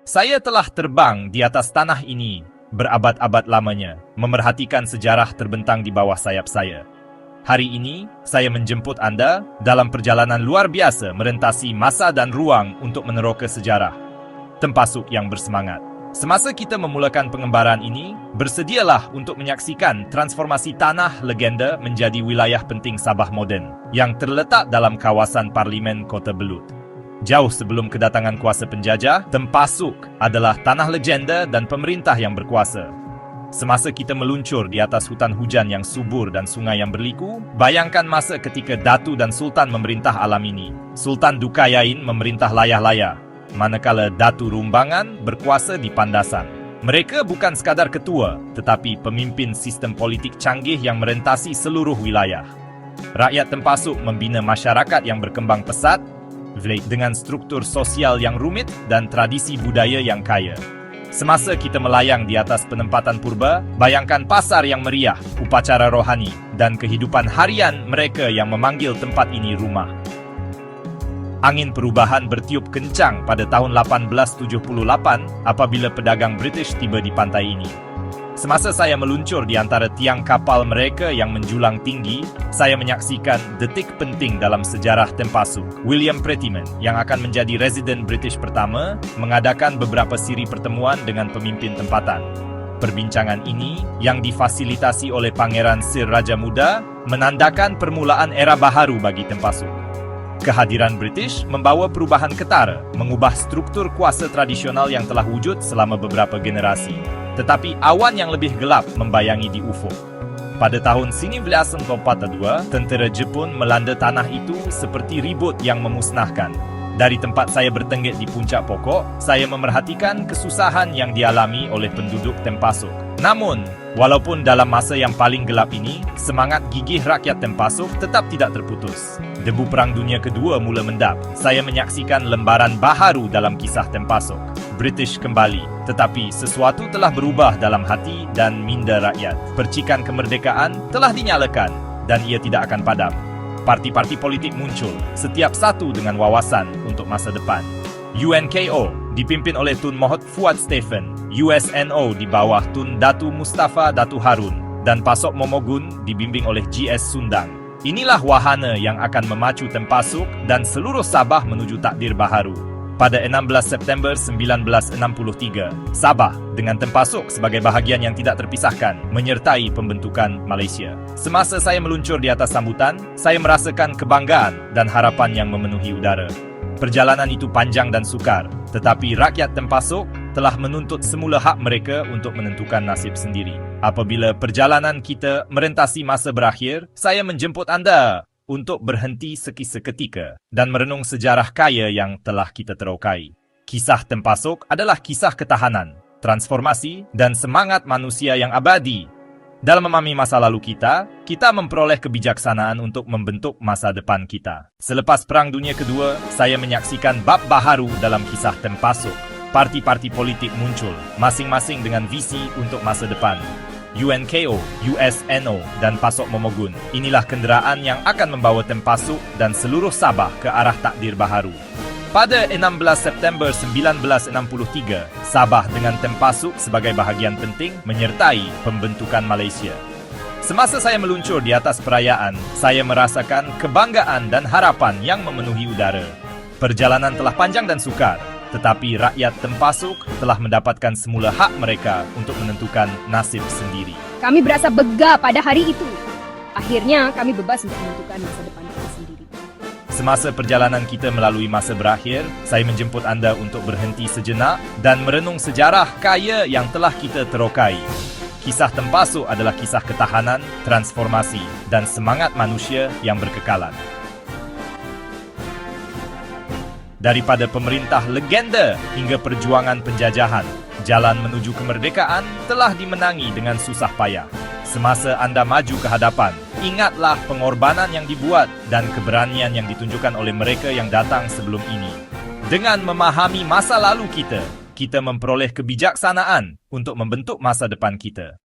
Saya telah terbang di atas tanah ini berabad-abad lamanya, memerhatikan sejarah terbentang di bawah sayap saya. Hari ini, saya menjemput Anda dalam perjalanan luar biasa merentasi masa dan ruang untuk meneroka sejarah. Tempasuk yang bersemangat. Semasa kita memulakan pengembaraan ini, bersedialah untuk menyaksikan transformasi tanah legenda menjadi wilayah penting Sabah moden yang terletak dalam kawasan Parlimen Kota Belud. Jauh sebelum kedatangan kuasa penjajah, Tempasuk adalah tanah legenda dan pemerintah yang berkuasa. Semasa kita meluncur di atas hutan hujan yang subur dan sungai yang berliku, bayangkan masa ketika Datu dan Sultan memerintah alam ini. Sultan Dukayain memerintah layah-layah, manakala Datu Rumbangan berkuasa di Pandasan. Mereka bukan sekadar ketua, tetapi pemimpin sistem politik canggih yang merentasi seluruh wilayah. Rakyat Tempasuk membina masyarakat yang berkembang pesat, dengan struktur sosial yang rumit dan tradisi budaya yang kaya. Semasa kita melayang di atas penempatan purba, bayangkan pasar yang meriah, upacara rohani, dan kehidupan harian mereka yang memanggil tempat ini rumah. Angin perubahan bertiup kencang pada tahun 1878 apabila pedagang British tiba di pantai ini. Semasa saya meluncur di antara tiang kapal mereka yang menjulang tinggi, saya menyaksikan detik penting dalam sejarah Tempasuk. William Prettyman, yang akan menjadi residen British pertama, mengadakan beberapa siri pertemuan dengan pemimpin tempatan. Perbincangan ini, yang difasilitasi oleh Pangeran Sir Raja Muda, menandakan permulaan era baharu bagi Tempasuk. Kehadiran British membawa perubahan ketara, mengubah struktur kuasa tradisional yang telah wujud selama beberapa generasi. Tetapi awan yang lebih gelap membayangi di ufuk. Pada tahun 1942, tentera Jepun melanda tanah itu seperti ribut yang memusnahkan. Dari tempat saya bertenggek di puncak pokok, saya memerhatikan kesusahan yang dialami oleh penduduk Tempasuk. Namun, walaupun dalam masa yang paling gelap ini, semangat gigih rakyat Tempasuk tetap tidak terputus. Debu Perang Dunia Kedua mula mendap. Saya menyaksikan lembaran baharu dalam kisah Tempasuk. British kembali, tetapi sesuatu telah berubah dalam hati dan minda rakyat. Percikan kemerdekaan telah dinyalakan dan ia tidak akan padam. Parti-parti politik muncul, setiap satu dengan wawasan untuk masa depan. UNKO dipimpin oleh Tun Mohd Fuad Stephen, USNO di bawah Tun Datu Mustafa Datu Harun, dan Pasok Momogun dibimbing oleh GS Sundang. Inilah wahana yang akan memacu Tempasuk dan seluruh Sabah menuju takdir baharu. Pada 16 September 1963, Sabah dengan Tempasuk sebagai bahagian yang tidak terpisahkan menyertai pembentukan Malaysia. Semasa saya meluncur di atas sambutan, saya merasakan kebanggaan dan harapan yang memenuhi udara. Perjalanan itu panjang dan sukar, tetapi rakyat Tempasuk telah menuntut semula hak mereka untuk menentukan nasib sendiri. Apabila perjalanan kita merentasi masa berakhir, saya menjemput Anda untuk berhenti seketika dan merenung sejarah kaya yang telah kita terokai. Kisah Tempasuk adalah kisah ketahanan, transformasi, dan semangat manusia yang abadi. Dalam memahami masa lalu kita memperoleh kebijaksanaan untuk membentuk masa depan kita. Selepas Perang Dunia Kedua, saya menyaksikan bab baharu dalam kisah Tempasuk. Parti-parti politik muncul, masing-masing dengan visi untuk masa depan. UNKO, USNO, dan Pasok Momogun. Inilah kenderaan yang akan membawa Tempasuk dan seluruh Sabah ke arah takdir baharu. Pada 16 September 1963, Sabah dengan Tempasuk sebagai bahagian penting menyertai pembentukan Malaysia. Semasa saya meluncur di atas perayaan, saya merasakan kebanggaan dan harapan yang memenuhi udara. Perjalanan telah panjang dan sukar, tetapi rakyat Tempasuk telah mendapatkan semula hak mereka untuk menentukan nasib sendiri. Kami berasa bega pada hari itu. Akhirnya kami bebas untuk menentukan masa depan kami sendiri. Semasa perjalanan kita melalui masa berakhir, saya menjemput Anda untuk berhenti sejenak dan merenung sejarah kaya yang telah kita terokai. Kisah Tempasuk adalah kisah ketahanan, transformasi, dan semangat manusia yang berkekalan. Daripada pemerintah legenda hingga perjuangan penjajahan, jalan menuju kemerdekaan telah dimenangi dengan susah payah. Semasa Anda maju ke hadapan, ingatlah pengorbanan yang dibuat dan keberanian yang ditunjukkan oleh mereka yang datang sebelum ini. Dengan memahami masa lalu kita memperoleh kebijaksanaan untuk membentuk masa depan kita.